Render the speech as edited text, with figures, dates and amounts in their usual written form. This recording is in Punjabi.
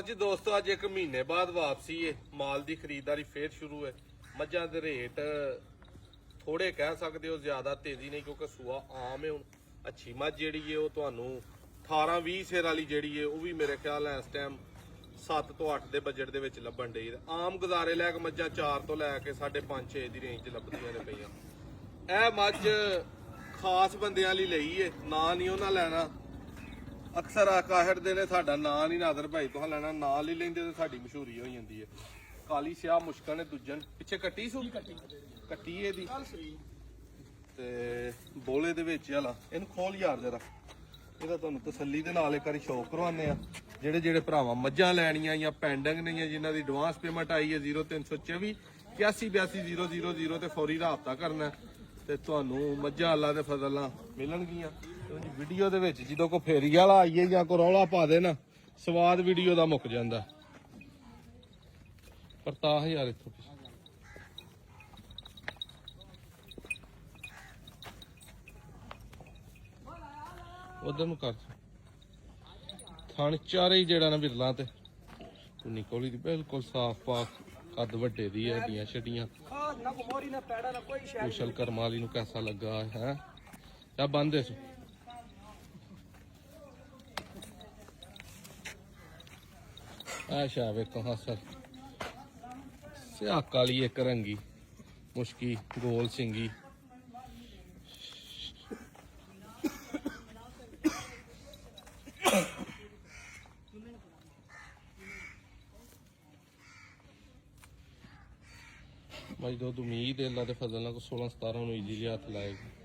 ਮੱਝ ਦੋਸਤੋ ਅੱਜ ਇੱਕ ਮਹੀਨੇ ਬਾਅਦ ਵਾਪਸੀ ਹੈ। ਮਾਲ ਦੀ ਖਰੀਦਦਾਰੀ ਫੇਰ ਸ਼ੁਰੂ ਹੈ। ਮੱਝਾਂ ਦੇ ਰੇਟ ਥੋੜੇ ਕਹਿ ਸਕਦੇ ਹੋ, ਜ਼ਿਆਦਾ ਤੇਜ਼ੀ ਨਹੀਂ ਕਿਉਂਕਿ ਸੂਆ ਆਮ ਹੈ। ਹੁਣ ਅੱਛੀ ਮੱਝ ਜਿਹੜੀ ਹੈ ਉਹ ਤੁਹਾਨੂੰ 18-20 ਸਿਰ ਵਾਲੀ ਜਿਹੜੀ ਹੈ ਉਹ ਵੀ ਮੇਰੇ ਖਿਆਲ ਹੈ ਇਸ ਟਾਈਮ 7 ਤੋਂ 8 ਦੇ ਬਜਟ ਦੇ ਵਿੱਚ ਲੱਭਣ ਡਈ। ਆਮ ਗੁਜ਼ਾਰੇ ਲੈ ਕੇ ਮੱਝਾਂ 4 ਤੋਂ ਲੈ ਕੇ 5.5-6 ਦੀ ਰੇਂਜ 'ਚ ਲੱਭਦੀਆਂ ਨੇ ਪਈਆਂ। ਇਹ ਮੱਝ ਖਾਸ ਬੰਦਿਆਂ ਲਈ ਲਈ ਹੈ, ਨਾ ਨਹੀਂ ਉਹਨਾਂ ਲੈਣਾ। ਅਕਸਰ ਆਕਾਹੜ ਦੇ ਨੇ ਸਾਡਾ ਨਾਂ ਨਹੀਂ ਨਾਦਰ ਭਾਈ ਤੋਂ ਲੈਣਾ, ਨਾਂ ਹੀ ਲੈਂਦੇ ਤੇ ਸਾਡੀ ਮਸ਼ਹੂਰੀ ਹੋ ਜਾਂਦੀ ਹੈ। ਕਾਲੀ ਸਿਆਹ ਮੁਸ਼ਕਲ ਨੇ ਦੂਜਨ ਪਿੱਛੇ ਕੱਟੀ ਸੂ ਕੱਟੀ ਇਹਦੀ ਤੇ ਬੋਲੇ ਦੇ ਵਿੱਚ ਹਲਾ ਇਹਨੂੰ ਖੋਲ ਯਾਰ ਜਰਾ, ਇਹਦਾ ਤੁਹਾਨੂੰ ਤਸੱਲੀ ਦੇ ਨਾਲ ਇੱਕ ਵਾਰੀ ਸ਼ੌਕ ਕਰਵਾਉਂਦੇ ਆ। ਜਿਹੜੇ ਭਰਾਵਾਂ ਮੱਝਾਂ ਲੈਣੀਆਂ ਜਾਂ ਪੈਂਡਿੰਗ ਨਹੀਂ ਹੈ, ਜਿਨ੍ਹਾਂ ਦੀ ਐਡਵਾਂਸ ਪੇਮੈਂਟ ਆਈ ਹੈ 0324 8182 000 ਤੇ ਫੌਰੀ ਰਾਬਤਾ ਕਰਨਾ ਤੇ ਤੁਹਾਨੂੰ ਮੱਝਾਂ ਅੱਲਾ ਦੇ ਫਜ਼ਲ ਨਾਲ ਮਿਲਣਗੀਆਂ। ਵੀਡੀਓ ਦੇ ਵਿੱਚ ਜਦੋਂ ਕੋਈ ਫੇਰੀ ਵਾਲਾ ਆਈਏ ਜਾਂ ਕੋਈ ਰੌਲਾ ਪਾ ਦੇ ਨਾ, ਸਵਾਦ ਵੀਡੀਓ ਦਾ ਮੁੱਕ ਜਾਂਦਾ। ਪਰਤਾਹ ਯਾਰ ਇੱਥੋਂ ਉਧਰ ਨੂੰ ਕਰ ਥਣ ਚਾਰੇ ਜਿਹੜਾ ਨਾ ਬਿਰਲਾ ਤੇ ਨਿਕੋਲੀ ਦੀ ਬਿਲਕੁਲ ਸਾਫ ਪਾਕ ਕੱਦ ਵੱਡੇ ਦੀ ਹੈ, ਢੀਆਂ ਛੱਡੀਆਂ ਕੁਸ਼ਲ ਕਰਮਾਲੀ ਨੂੰ ਕੈਸਾ ਲੱਗਾ ਹੈ ਤਾਂ ਬੰਦੇ ਸੋ ਆਸ਼ਾ ਵੇਖੋ ਹਾਸਰ ਸਿਆ ਕਾਲੀ ਇੱਕ ਰੰਗੀ ਮੁਸ਼ਕੀ ਗੋਲ ਸਿੰਗੀ भाई दो उम्मीद है अल्लाह के फजल ना 16-17 ਨੂੰ ਈਜ਼ੀਲੀ ਹੱਥ ਲਾਏਗੀ।